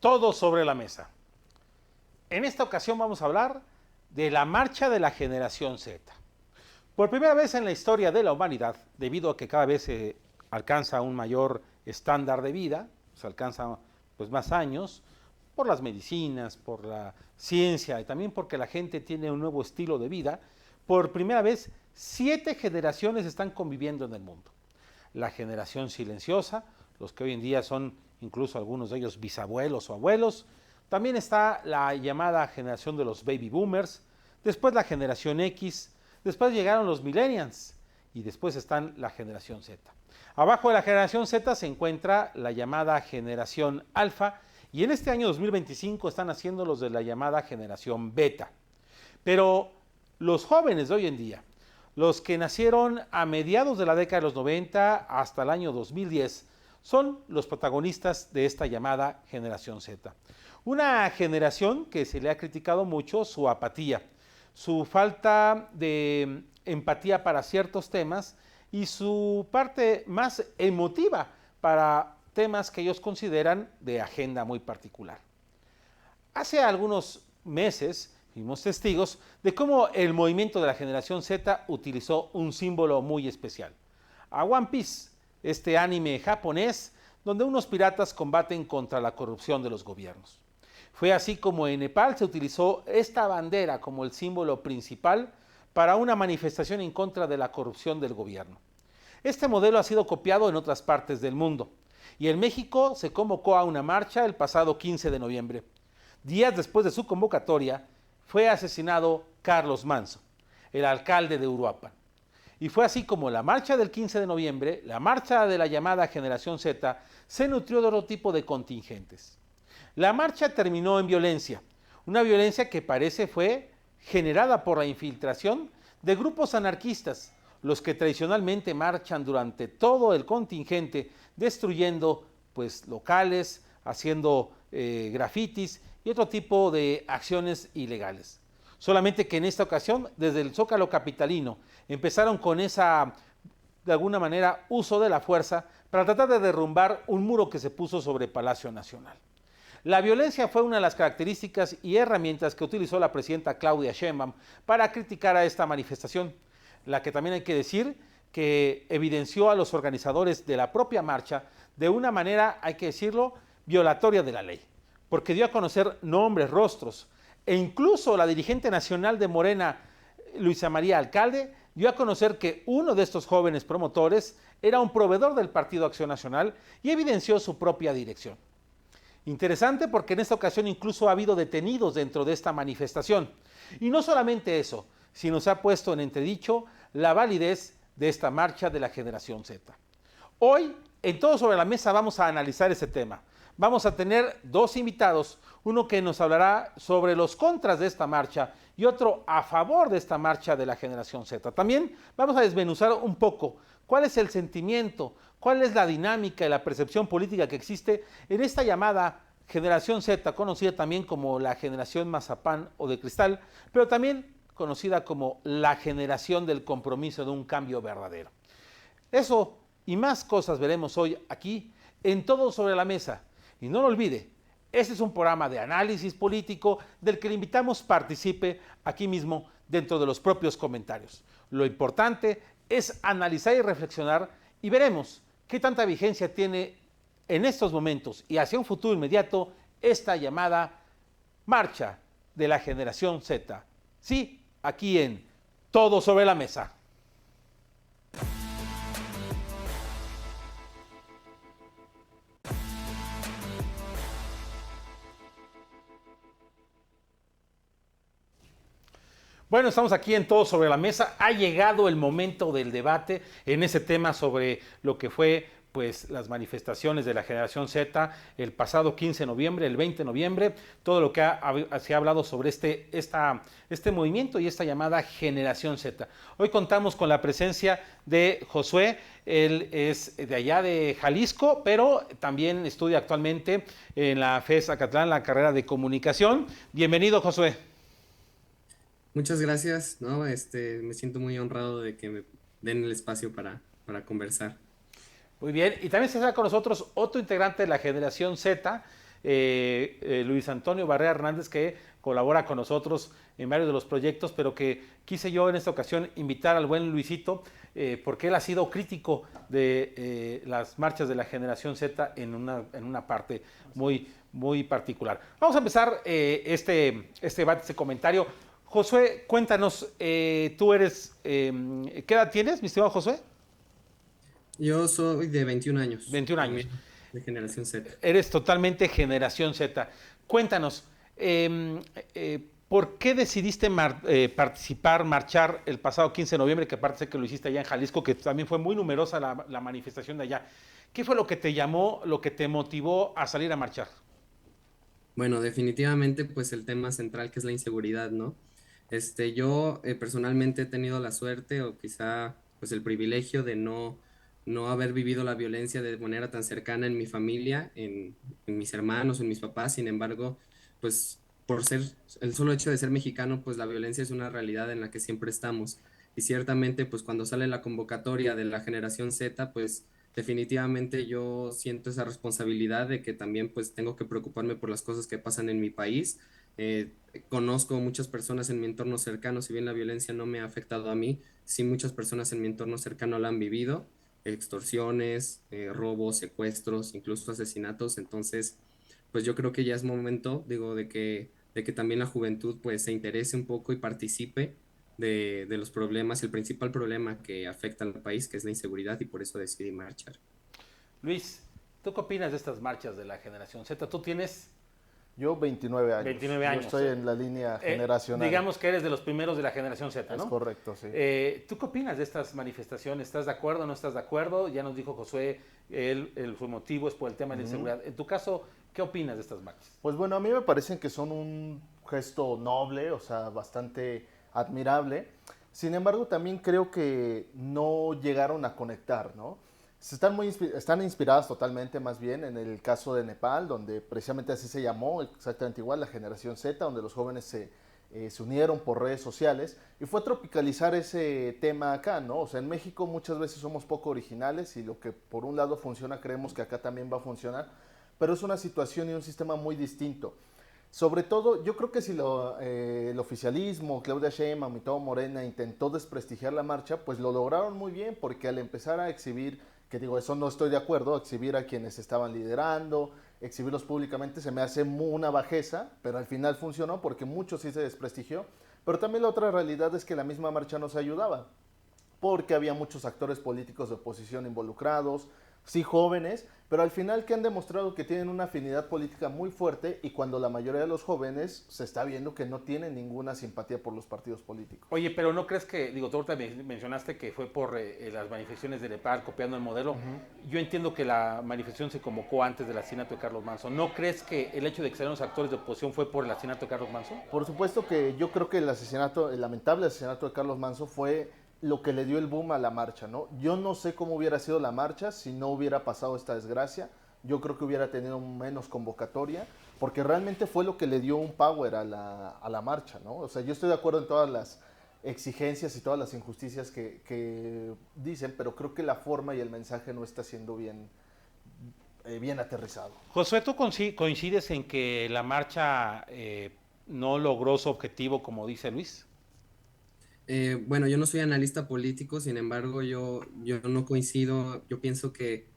Todo sobre la mesa. En esta ocasión vamos a hablar de la marcha de la generación Z. Por primera vez en la historia de la humanidad, debido a que cada vez se alcanza un mayor estándar de vida, se alcanza pues más años, por las medicinas, por la ciencia y también porque la gente tiene un nuevo estilo de vida, por primera vez 7 generaciones están conviviendo en el mundo. La generación silenciosa, los que hoy en día son incluso algunos de ellos bisabuelos o abuelos. También está la llamada generación de los baby boomers, después la generación X, después llegaron los millennials y después están la generación Z. Abajo de la generación Z se encuentra la llamada generación alfa y en este año 2025 están haciendo los de la llamada generación beta. Pero los jóvenes de hoy en día, los que nacieron a mediados de la década de los 90 hasta el año 2010, son los protagonistas de esta llamada generación Z. Una generación que se le ha criticado mucho su apatía, su falta de empatía para ciertos temas y su parte más emotiva para temas que ellos consideran de agenda muy particular. Hace algunos meses fuimos testigos de cómo el movimiento de la generación Z utilizó un símbolo muy especial, a One Piece, este anime japonés donde unos piratas combaten contra la corrupción de los gobiernos. Fue así como en Nepal se utilizó esta bandera como el símbolo principal para una manifestación en contra de la corrupción del gobierno. Este modelo ha sido copiado en otras partes del mundo y en México se convocó a una marcha el pasado 15 de noviembre. Días después de su convocatoria fue asesinado Carlos Manzo, el alcalde de Uruapan. Y fue así como la marcha del 15 de noviembre, la marcha de la llamada generación Z, se nutrió de otro tipo de contingentes. La marcha terminó en violencia, una violencia que parece fue generada por la infiltración de grupos anarquistas, los que tradicionalmente marchan durante todo el contingente, destruyendo pues locales, haciendo grafitis y otro tipo de acciones ilegales. Solamente que en esta ocasión, desde el Zócalo capitalino, empezaron con esa, de alguna manera, uso de la fuerza para tratar de derrumbar un muro que se puso sobre Palacio Nacional. La violencia fue una de las características y herramientas que utilizó la presidenta Claudia Sheinbaum para criticar a esta manifestación, la que también hay que decir que evidenció a los organizadores de la propia marcha de una manera, hay que decirlo, violatoria de la ley, porque dio a conocer nombres, rostros, e incluso la dirigente nacional de Morena, Luisa María Alcalde, dio a conocer que uno de estos jóvenes promotores era un proveedor del Partido Acción Nacional y evidenció su propia dirección. Interesante porque en esta ocasión incluso ha habido detenidos dentro de esta manifestación. Y no solamente eso, sino se ha puesto en entredicho la validez de esta marcha de la generación Z. Hoy, en Todo sobre la Mesa, vamos a analizar ese tema. Vamos a tener dos invitados, uno que nos hablará sobre los contras de esta marcha y otro a favor de esta marcha de la generación Z. También vamos a desmenuzar un poco cuál es el sentimiento, cuál es la dinámica y la percepción política que existe en esta llamada generación Z, conocida también como la generación mazapán o de cristal, pero también conocida como la generación del compromiso de un cambio verdadero. Eso y más cosas veremos hoy aquí en Todo sobre la Mesa. Y no lo olvide, este es un programa de análisis político del que le invitamos participe aquí mismo dentro de los propios comentarios. Lo importante es analizar y reflexionar y veremos qué tanta vigencia tiene en estos momentos y hacia un futuro inmediato esta llamada marcha de la generación Z. Sí, aquí en Todo sobre la Mesa. Bueno, estamos aquí en Todo sobre la Mesa. Ha llegado el momento del debate en ese tema sobre lo que fue pues las manifestaciones de la generación Z el pasado 15 de noviembre, el 20 de noviembre, todo lo que se ha hablado sobre este movimiento y esta llamada generación Z. Hoy contamos con la presencia de Josué, él es de allá de Jalisco, pero también estudia actualmente en la FES Acatlán, la carrera de comunicación. Bienvenido, Josué. Muchas gracias, ¿no? Me siento muy honrado de que me den el espacio para conversar. Muy bien, y también se está con nosotros otro integrante de la generación Z, Luis Antonio Barrera Hernández, que colabora con nosotros en varios de los proyectos, pero que quise yo en esta ocasión invitar al buen Luisito, porque él ha sido crítico de las marchas de la generación Z en una parte muy particular. Vamos a empezar este debate, este comentario. Josué, cuéntanos, tú eres, ¿qué edad tienes, mi estimado Josué? Yo soy de 21 años, 21 años. también de generación Z. Eres totalmente generación Z. Cuéntanos, ¿por qué decidiste participar, marchar el pasado 15 de noviembre, que aparte sé que lo hiciste allá en Jalisco, que también fue muy numerosa la manifestación de allá? ¿Qué fue lo que te llamó, lo que te motivó a salir a marchar? Bueno, definitivamente pues el tema central que es la inseguridad, ¿no? Yo personalmente he tenido la suerte o quizá pues el privilegio de no haber vivido la violencia de manera tan cercana en mi familia, en mis hermanos, en mis papás. Sin embargo, pues por ser el solo hecho de ser mexicano, pues la violencia es una realidad en la que siempre estamos. Y ciertamente pues cuando sale la convocatoria de la generación Z, pues definitivamente yo siento esa responsabilidad de que también pues tengo que preocuparme por las cosas que pasan en mi país. Conozco muchas personas en mi entorno cercano, si bien la violencia no me ha afectado a mí, sí muchas personas en mi entorno cercano la han vivido, extorsiones, robos, secuestros, incluso asesinatos. Entonces, pues yo creo que ya es momento, digo, de que también la juventud pues se interese un poco y participe de los problemas, el principal problema que afecta al país, que es la inseguridad, y por eso decidí marchar. Luis, ¿tú qué opinas de estas marchas de la generación Z? Tú tienes Yo 29 años. 29 Yo años. estoy en la línea generacional. Digamos que eres de los primeros de la generación Z, ¿no? Es correcto, sí. ¿Tú qué opinas de estas manifestaciones? ¿Estás de acuerdo o no estás de acuerdo? Ya nos dijo Josué, su motivo es por el tema de la inseguridad. En tu caso, ¿qué opinas de estas marchas? Pues bueno, a mí me parecen que son un gesto noble, o sea, bastante admirable. Sin embargo, también creo que no llegaron a conectar, ¿no? Están inspiradas totalmente más bien en el caso de Nepal, donde precisamente así se llamó, exactamente igual, la generación Z, donde los jóvenes se unieron por redes sociales y fue tropicalizar ese tema acá, ¿no? O sea, en México muchas veces somos poco originales y lo que por un lado funciona creemos que acá también va a funcionar, pero es una situación y un sistema muy distinto. Sobre todo, yo creo que si el oficialismo, Claudia Sheinbaum y todo Morena intentó desprestigiar la marcha, pues lo lograron muy bien, porque al empezar a exhibir, que digo, eso no estoy de acuerdo, exhibir a quienes estaban liderando, exhibirlos públicamente, se me hace una bajeza, pero al final funcionó porque mucho sí se desprestigió. Pero también la otra realidad es que la misma marcha nos ayudaba, porque había muchos actores políticos de oposición involucrados, sí jóvenes, pero al final que han demostrado que tienen una afinidad política muy fuerte y cuando la mayoría de los jóvenes se está viendo que no tienen ninguna simpatía por los partidos políticos. Oye, pero ¿no crees que, digo, tú ahorita mencionaste que fue por las manifestaciones de Nepal copiando el modelo? Yo entiendo que la manifestación se convocó antes del asesinato de Carlos Manson. ¿No crees que el hecho de que salieran los actores de oposición fue por el asesinato de Carlos Manson? Por supuesto que yo creo que el lamentable asesinato de Carlos Manson fue lo que le dio el boom a la marcha, ¿no? Yo no sé cómo hubiera sido la marcha si no hubiera pasado esta desgracia. Yo creo que hubiera tenido menos convocatoria, porque realmente fue lo que le dio un power a la marcha, ¿no? O sea, yo estoy de acuerdo en todas las exigencias y todas las injusticias que dicen, pero creo que la forma y el mensaje no está siendo bien aterrizado. Josué, ¿tú coincides en que la marcha no logró su objetivo, como dice Luis? Bueno, yo no soy analista político, sin embargo, yo no coincido, yo pienso que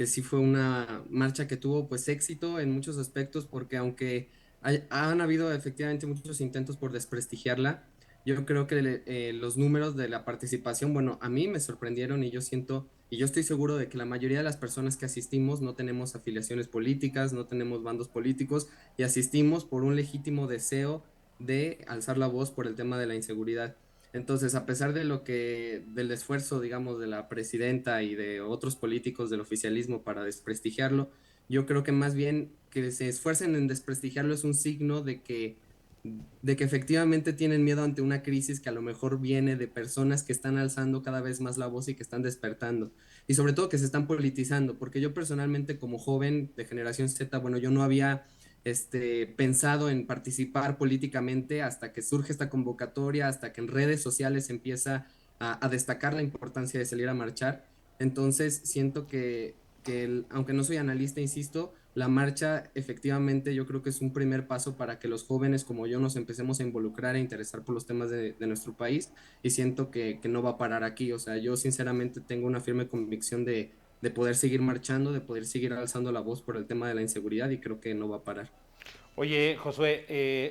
sí fue una marcha que tuvo pues éxito en muchos aspectos, porque aunque han habido efectivamente muchos intentos por desprestigiarla, yo creo que los números de la participación, bueno, a mí me sorprendieron y yo siento, y yo estoy seguro de que la mayoría de las personas que asistimos no tenemos afiliaciones políticas, no tenemos bandos políticos y asistimos por un legítimo deseo de alzar la voz por el tema de la inseguridad. Entonces, a pesar del esfuerzo, digamos, de la presidenta y de otros políticos del oficialismo para desprestigiarlo, yo creo que más bien que se esfuercen en desprestigiarlo es un signo de que efectivamente tienen miedo ante una crisis que a lo mejor viene de personas que están alzando cada vez más la voz y que están despertando. Y sobre todo que se están politizando, porque yo personalmente como joven de generación Z, bueno, yo no había pensado en participar políticamente hasta que surge esta convocatoria, hasta que en redes sociales empieza a destacar la importancia de salir a marchar. Entonces siento aunque no soy analista, insisto, la marcha efectivamente yo creo que es un primer paso para que los jóvenes como yo nos empecemos a involucrar e interesar por los temas de nuestro país y siento que no va a parar aquí. O sea, yo sinceramente tengo una firme convicción de poder seguir marchando, de poder seguir alzando la voz por el tema de la inseguridad y creo que no va a parar. Oye, Josué,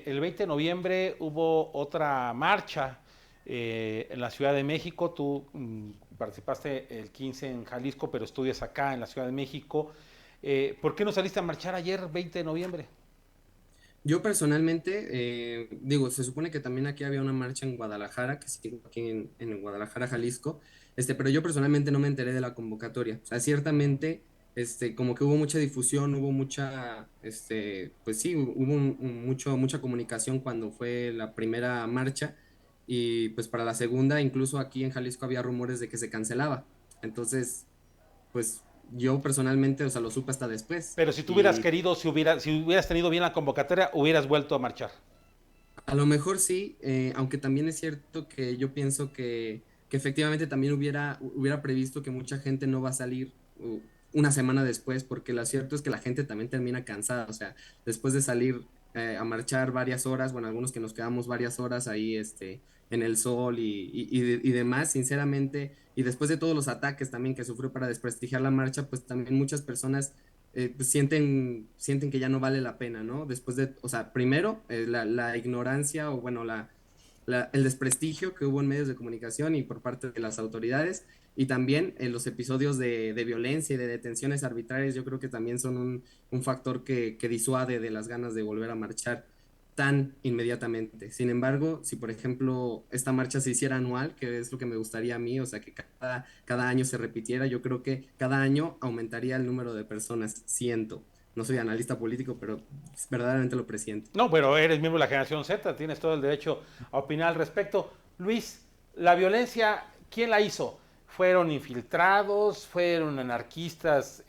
el 20 de noviembre hubo otra marcha en la Ciudad de México. Tú participaste el 15 en Jalisco, pero estudias acá en la Ciudad de México. ¿Por qué no saliste a marchar ayer, 20 de noviembre? Yo personalmente, digo, se supone que también aquí había una marcha en Guadalajara, que sí, aquí en Guadalajara, Jalisco, pero yo personalmente no me enteré de la convocatoria. O sea, ciertamente, como que hubo mucha difusión, hubo mucha, pues sí, hubo mucha comunicación cuando fue la primera marcha y pues para la segunda, incluso aquí en Jalisco había rumores de que se cancelaba. Entonces, pues yo personalmente, o sea, lo supe hasta después. Pero si tú hubieras querido, si hubieras tenido bien la convocatoria, hubieras vuelto a marchar. A lo mejor sí, aunque también es cierto que yo pienso que efectivamente también hubiera previsto que mucha gente no va a salir una semana después, porque lo cierto es que la gente también termina cansada, o sea, después de salir a marchar varias horas, bueno, algunos que nos quedamos varias horas ahí en el sol y demás, sinceramente, y después de todos los ataques también que sufrió para desprestigiar la marcha, pues también muchas personas pues sienten que ya no vale la pena, ¿no? Después de, o sea, primero, la ignorancia o bueno, el desprestigio que hubo en medios de comunicación y por parte de las autoridades, y también los episodios de violencia y de detenciones arbitrarias, yo creo que también son un factor que disuade de las ganas de volver a marchar tan inmediatamente. Sin embargo, si por ejemplo esta marcha se hiciera anual, que es lo que me gustaría a mí, o sea, que cada año se repitiera, yo creo que cada año aumentaría el número de personas, siento. No soy analista político, pero verdaderamente lo presiento. No, pero eres miembro de la generación Z, tienes todo el derecho a opinar al respecto. Luis, la violencia, ¿quién la hizo? ¿Fueron infiltrados? ¿Fueron anarquistas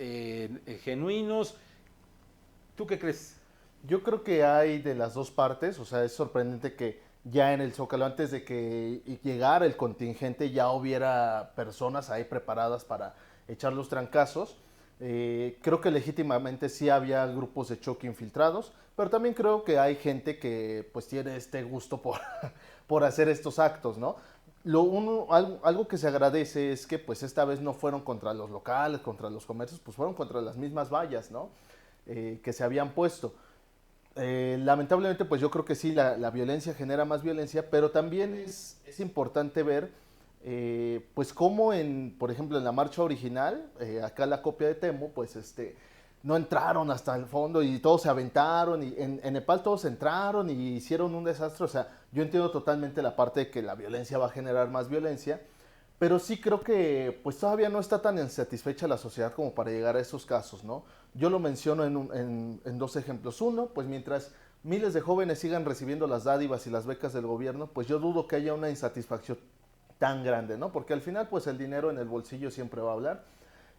genuinos? ¿Tú qué crees? Yo creo que hay de las dos partes, o sea, es sorprendente que ya en el Zócalo, antes de que llegara el contingente, ya hubiera personas ahí preparadas para echar los trancazos. Creo que legítimamente sí había grupos de choque infiltrados, pero también creo que hay gente que pues tiene este gusto por, por hacer estos actos, ¿no? Algo que se agradece es que pues esta vez no fueron contra los locales, contra los comercios, pues fueron contra las mismas vallas, ¿no? Que se habían puesto. Lamentablemente, pues yo creo que sí, la violencia genera más violencia, pero también es importante ver, pues cómo por ejemplo, en la marcha original, acá la copia de Temo, pues no entraron hasta el fondo y todos se aventaron y en Nepal todos entraron y hicieron un desastre. O sea, yo entiendo totalmente la parte de que la violencia va a generar más violencia, pero sí creo que pues todavía no está tan insatisfecha la sociedad como para llegar a esos casos, ¿no? Yo lo menciono en dos ejemplos. Uno, pues mientras miles de jóvenes sigan recibiendo las dádivas y las becas del gobierno, pues yo dudo que haya una insatisfacción tan grande, ¿no? Porque al final, pues el dinero en el bolsillo siempre va a hablar.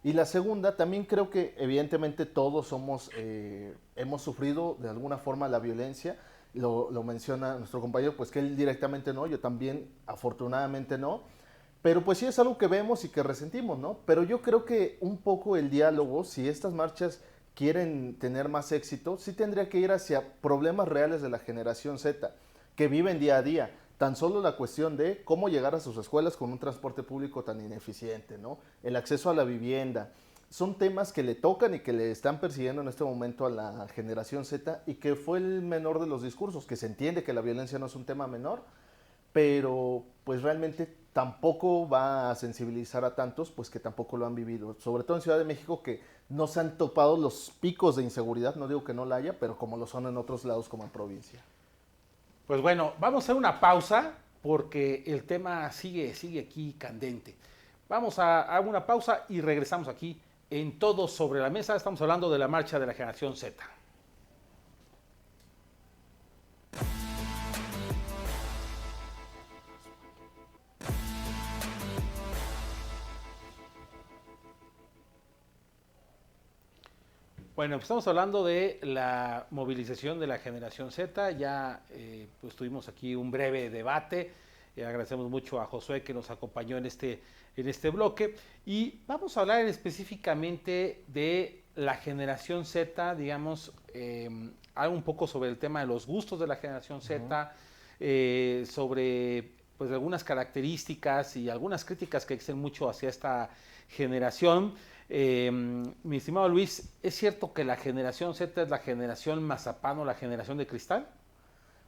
Y la segunda, también creo que evidentemente todos hemos sufrido de alguna forma la violencia. Lo menciona nuestro compañero, pues que él directamente no, yo también afortunadamente no. Pero pues sí es algo que vemos y que resentimos, ¿no? Pero yo creo que un poco el diálogo, si estas marchas quieren tener más éxito, sí tendría que ir hacia problemas reales de la generación Z, que viven día a día. Tan solo la cuestión de cómo llegar a sus escuelas con un transporte público tan ineficiente, ¿no? El acceso a la vivienda. Son temas que le tocan y que le están persiguiendo en este momento a la generación Z y que fue el menor de los discursos, que se entiende que la violencia no es un tema menor, pero pues realmente tampoco va a sensibilizar a tantos, pues que tampoco lo han vivido, sobre todo en Ciudad de México, que no se han topado los picos de inseguridad, no digo que no la haya, pero como lo son en otros lados como en provincia. Pues bueno, vamos a hacer una pausa porque el tema sigue aquí candente. Vamos a una pausa y regresamos aquí en Todo sobre la Mesa. Estamos hablando de la marcha de la generación Z. Bueno, pues estamos hablando de la movilización de la generación Z. Ya pues tuvimos aquí un breve debate. Agradecemos mucho a Josué que nos acompañó en este bloque. Y vamos a hablar específicamente de la generación Z, digamos, algo un poco sobre el tema de los gustos de la generación Z, sobre pues algunas características y algunas críticas que existen mucho hacia esta generación. Mi estimado Luis, ¿es cierto que la generación Z es la generación mazapán o la generación de cristal?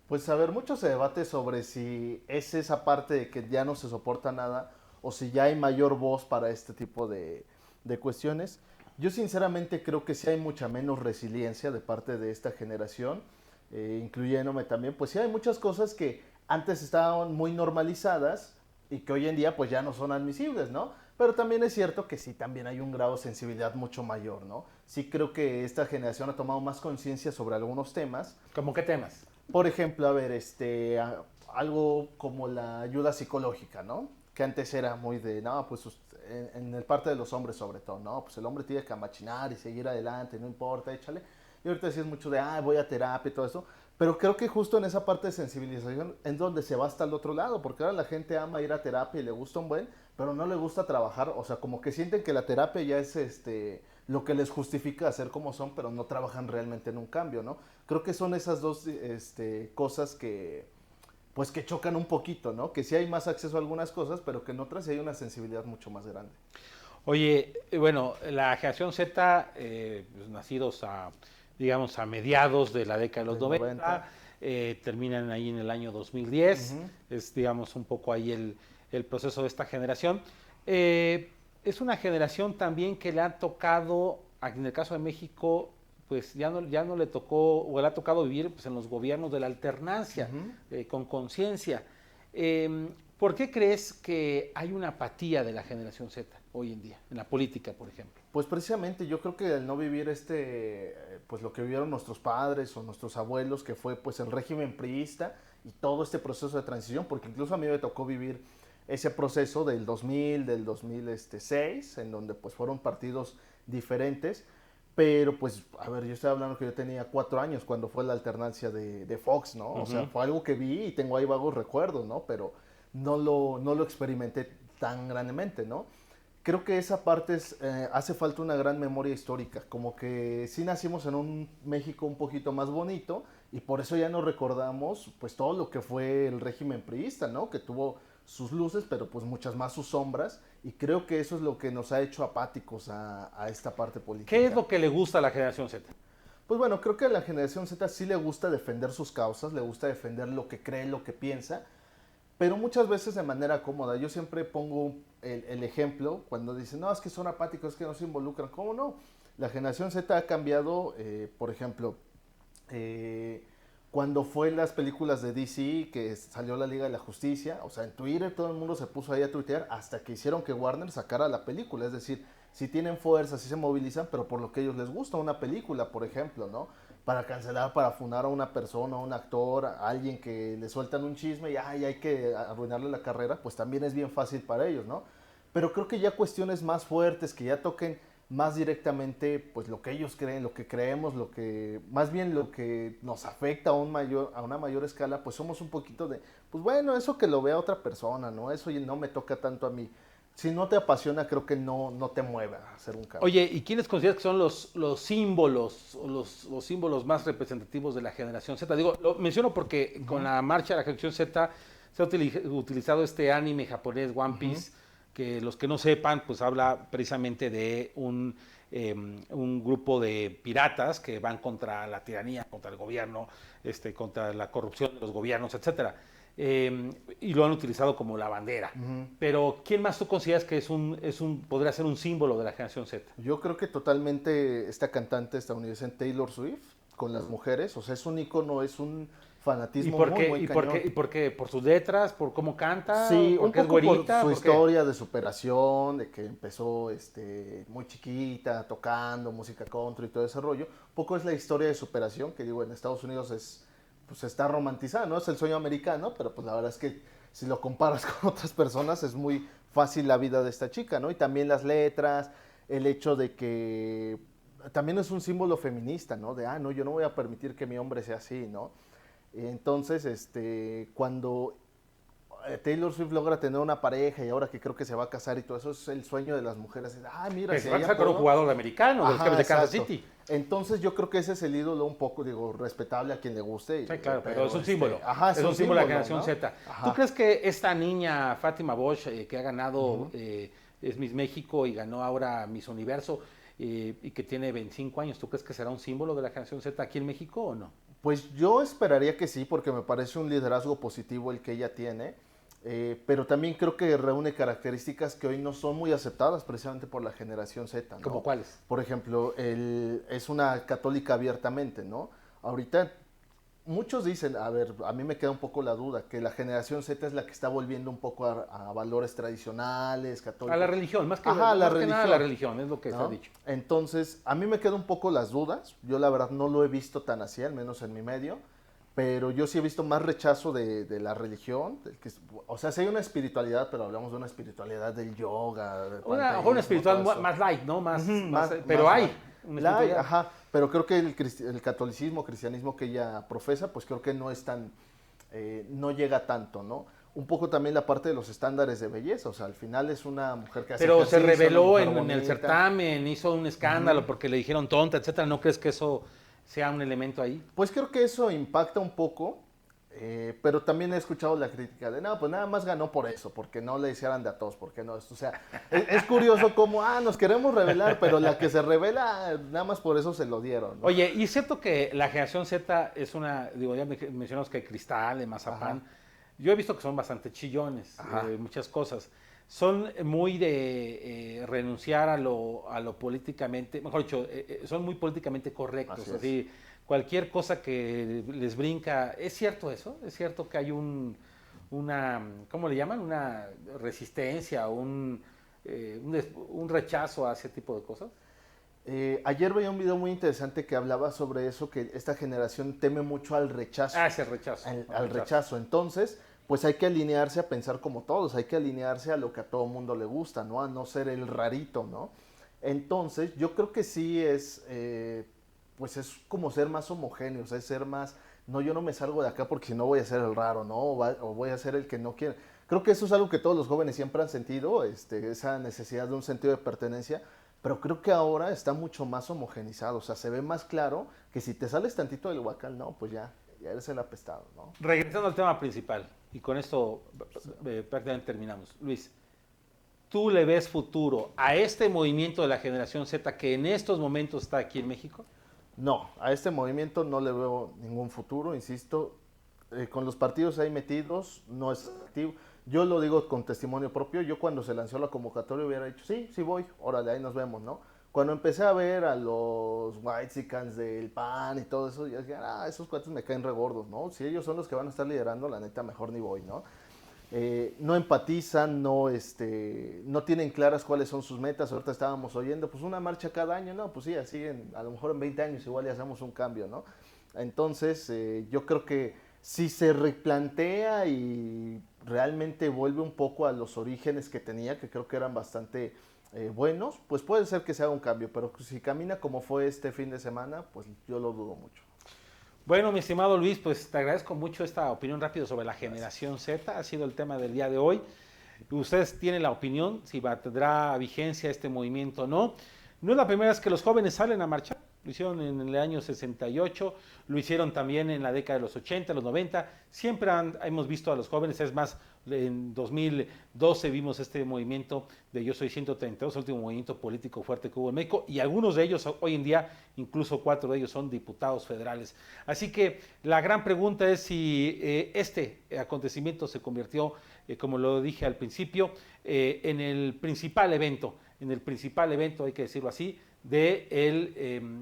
Pues a ver, mucho se debate sobre si es esa parte de que ya no se soporta nada o si ya hay mayor voz para este tipo de cuestiones. Yo sinceramente creo que sí hay mucha menos resiliencia de parte de esta generación, incluyéndome también. Pues sí hay muchas cosas que antes estaban muy normalizadas y que hoy en día pues ya no son admisibles, ¿no? Pero también es cierto que sí, también hay un grado de sensibilidad mucho mayor, ¿no? Sí creo que esta generación ha tomado más conciencia sobre algunos temas. ¿Cómo qué temas? Por ejemplo, a ver, algo como la ayuda psicológica, ¿no? Que antes era muy de, no, pues en el parte de los hombres sobre todo, no, pues el hombre tiene que amachinar y seguir adelante, no importa, échale. Y ahorita sí es mucho de, voy a terapia y todo eso. Pero creo que justo en esa parte de sensibilización es donde se va hasta el otro lado, porque ahora la gente ama ir a terapia y le gusta un buen, pero no le gusta trabajar, o sea, como que sienten que la terapia ya es lo que les justifica hacer como son, pero no trabajan realmente en un cambio, ¿no? Creo que son esas dos cosas que, pues que chocan un poquito, ¿no? Que sí hay más acceso a algunas cosas, pero que en otras sí hay una sensibilidad mucho más grande. Oye, bueno, la generación Z, pues, nacidos digamos, a mediados de la década de los Del 90, 90. Terminan ahí en el año 2010, Ujú. es, digamos, un poco ahí el proceso de esta generación. Es una generación también que le ha tocado, en el caso de México, pues ya no le tocó, o le ha tocado vivir pues, en los gobiernos de la alternancia, Ujú. con conciencia. ¿Por qué crees que hay una apatía de la generación Z hoy en día, en la política, por ejemplo? Pues precisamente yo creo que el no vivir pues lo que vivieron nuestros padres o nuestros abuelos, que fue pues el régimen priista y todo este proceso de transición, porque incluso a mí me tocó vivir ese proceso del 2000, del 2006, en donde pues fueron partidos diferentes, pero pues, a ver, yo estoy hablando que yo tenía 4 años cuando fue la alternancia de Fox, ¿no? O sea, Ujú. fue algo que vi y tengo ahí vagos recuerdos, ¿no? Pero no lo experimenté tan grandemente, ¿no? Creo que esa parte hace falta una gran memoria histórica, como que sí nacimos en un México un poquito más bonito y por eso ya no recordamos pues todo lo que fue el régimen priista, ¿no? Que tuvo sus luces, pero pues muchas más sus sombras y creo que eso es lo que nos ha hecho apáticos a esta parte ¿Qué es política. lo que le gusta a la generación Z? Pues bueno, creo que a la generación Z sí le gusta defender sus causas, le gusta defender lo que cree, lo que piensa, pero muchas veces de manera cómoda. Yo siempre pongo el ejemplo cuando dicen, no, es que son apáticos, es que no se involucran. ¿Cómo no? La generación Z ha cambiado, por ejemplo, eh, cuando fue las películas de DC, que salió la Liga de la Justicia, o sea, en Twitter todo el mundo se puso ahí a tuitear hasta que hicieron que Warner sacara la película. Es decir, sí tienen fuerza, sí se movilizan, pero por lo que a ellos les gusta, una película, por ejemplo, ¿no? Para cancelar, para funar a una persona, a un actor, a alguien que le sueltan un chisme y hay que arruinarle la carrera, pues también es bien fácil para ellos, ¿no? Pero creo que ya cuestiones más fuertes, que ya toquen más directamente pues lo que ellos creen, lo que creemos, lo que más bien lo que nos afecta a una mayor escala, pues somos un poquito de, pues bueno, eso que lo vea otra persona, ¿no? Eso no me toca tanto a mí. Si no te apasiona, creo que no te mueve a hacer un cambio. Oye, ¿y quiénes consideras que son los símbolos, o los símbolos más representativos de la generación Z? Digo, lo menciono porque con Ujú, la marcha de la generación Z se ha utilizado este anime japonés One ujú, Piece, que los que no sepan, pues habla precisamente de un grupo de piratas que van contra la tiranía, contra el gobierno, contra la corrupción de los gobiernos, etcétera. Y lo han utilizado como la bandera. ujú. Pero, ¿quién más tú consideras que podría ser un símbolo de la generación Z? Yo creo que totalmente esta cantante estadounidense Taylor Swift con las mujeres, o sea, es un icono, es un ¿Y fanatismo por muy, qué? muy cañón. ¿Y por qué? ¿Por sus letras? ¿Por cómo canta? Sí, un ¿Porque es poco por güerita? su ¿Por qué? historia de superación, de que empezó muy chiquita, tocando música country y todo ese rollo. Un poco es la historia de superación, que digo, en Estados Unidos pues está romantizada, ¿no? Es el sueño americano, pero pues la verdad es que si lo comparas con otras personas es muy fácil la vida de esta chica, ¿no? Y también las letras, el hecho de que también es un símbolo feminista, ¿no? De, no, yo no voy a permitir que mi hombre sea así, ¿no? Entonces, cuando Taylor Swift logra tener una pareja y ahora que creo que se va a casar y todo eso es el sueño de las mujeres. Mira, Que si se va a ella casar con un pudo. jugador americano, de los Ajá, Cavs de Kansas exacto. City. Entonces yo creo que ese es el ídolo un poco, digo, respetable a quien le guste. Sí, claro, pero es un símbolo. Ajá, es un símbolo de la generación ¿no? Z. Ajá. ¿Tú crees que esta niña, Fátima Bosch, que ha ganado, es Miss México y ganó ahora Miss Universo, y que tiene 25 años, ¿tú crees que será un símbolo de la generación Z aquí en México o no? Pues yo esperaría que sí, porque me parece un liderazgo positivo el que ella tiene, pero también creo que reúne características que hoy no son muy aceptadas precisamente por la generación Z, ¿no? ¿Cómo cuáles? Por ejemplo, es una católica abiertamente, ¿no? Ahorita muchos dicen, a ver, a mí me queda un poco la duda, que la generación Z es la que está volviendo un poco a valores tradicionales, católicos. A la religión, más que, Ajá, más la que nada religión. a la religión, es lo que se ¿no? ha dicho. Entonces, a mí me quedan un poco las dudas. Yo la verdad no lo he visto tan así, al menos en mi medio. Pero yo sí he visto más rechazo de la religión. O sea, sí hay una espiritualidad, pero hablamos de una espiritualidad del yoga. Del Una panteísmo, espiritual todo eso. más light, ¿no? Más- pero más hay light. una La hay, espiritualidad. ajá, pero creo que el catolicismo, cristianismo que ella profesa, pues creo que no es tan, no llega tanto, ¿no? Un poco también la parte de los estándares de belleza, o sea, al final es una mujer que hace Pero se ejercicio, reveló una mujer en el bonita. certamen, hizo un escándalo porque le dijeron tonta, etcétera. ¿No crees que eso sea un elemento ahí? Pues creo que eso impacta un poco, pero también he escuchado la crítica de, no, pues nada más ganó por eso, porque no le hicieran de a todos, porque no, o sea, es curioso como, nos queremos revelar, pero la que se revela, nada más por eso se lo dieron, ¿no? Oye, y es cierto que la generación Z es una, digo, ya mencionamos que Cristal, de Mazapán. Ajá. Yo he visto que son bastante chillones, Ajá. muchas cosas. Son muy de renunciar a lo políticamente, mejor dicho, son muy políticamente correctos. Así es. Así, cualquier cosa que les brinca, ¿es cierto eso? ¿Es cierto que hay una, ¿cómo le llaman? Una resistencia, un rechazo a ese tipo de cosas. Ayer veía un video muy interesante que hablaba sobre eso, que esta generación teme mucho al rechazo. Ese rechazo. Al rechazo. Entonces, pues hay que alinearse a pensar como todos, hay que alinearse a lo que a todo mundo le gusta, ¿no? A no ser el rarito, ¿no? Entonces, yo creo que sí pues es como ser más homogéneos, es ser más, no, yo no me salgo de acá porque si no voy a ser el raro, ¿no? O voy a ser el que no quiere. Creo que eso es algo que todos los jóvenes siempre han sentido, esa necesidad de un sentido de pertenencia, pero creo que ahora está mucho más homogenizado, o sea, se ve más claro que si te sales tantito del huacal, no, pues ya eres el apestado, ¿no? Regresando al tema principal, y con esto prácticamente terminamos. Luis, ¿tú le ves futuro a este movimiento de la generación Z que en estos momentos está aquí en México? No, a este movimiento no le veo ningún futuro, insisto, con los partidos ahí metidos no es activo. Yo lo digo con testimonio propio, yo cuando se lanzó la convocatoria hubiera dicho, sí, sí voy, órale, ahí nos vemos, ¿no? Cuando empecé a ver a los Whitexicans del PAN y todo eso, yo dije, esos cuates me caen regordos, ¿no? Si ellos son los que van a estar liderando, la neta, mejor ni voy, ¿no? No empatizan, no tienen claras cuáles son sus metas. Ahorita estábamos oyendo, pues una marcha cada año, no, pues sí, así a lo mejor en 20 años igual ya hacemos un cambio, ¿no? Entonces, yo creo que si se replantea y realmente vuelve un poco a los orígenes que tenía, que creo que eran bastante buenos, pues puede ser que se haga un cambio, pero si camina como fue este fin de semana, pues yo lo dudo mucho. Bueno, mi estimado Luis, pues te agradezco mucho esta opinión rápida sobre la generación Z. Ha sido el tema del día de hoy. Ustedes tienen la opinión, si tendrá vigencia este movimiento o no. No es la primera vez que los jóvenes salen a marchar. Lo hicieron en el año 68, lo hicieron también en la década de los 80, los 90. Siempre hemos visto a los jóvenes, es más, en 2012 vimos este movimiento de Yo Soy 132, el último movimiento político fuerte que hubo en México, y algunos de ellos hoy en día, incluso 4 de ellos son diputados federales. Así que la gran pregunta es si este acontecimiento se convirtió, como lo dije al principio, en el principal evento, hay que decirlo así,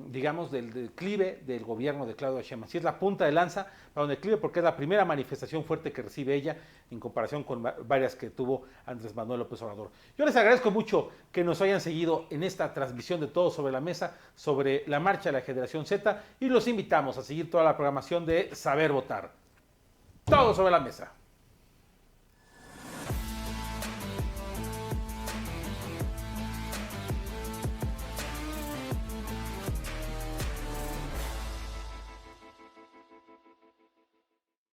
digamos, del declive del gobierno de Claudia Sheinbaum. Sí es la punta de lanza para un declive porque es la primera manifestación fuerte que recibe ella en comparación con varias que tuvo Andrés Manuel López Obrador. Yo les agradezco mucho que nos hayan seguido en esta transmisión de Todo sobre la Mesa sobre la marcha de la generación Z y los invitamos a seguir toda la programación de Saber Votar. Todo sobre la Mesa.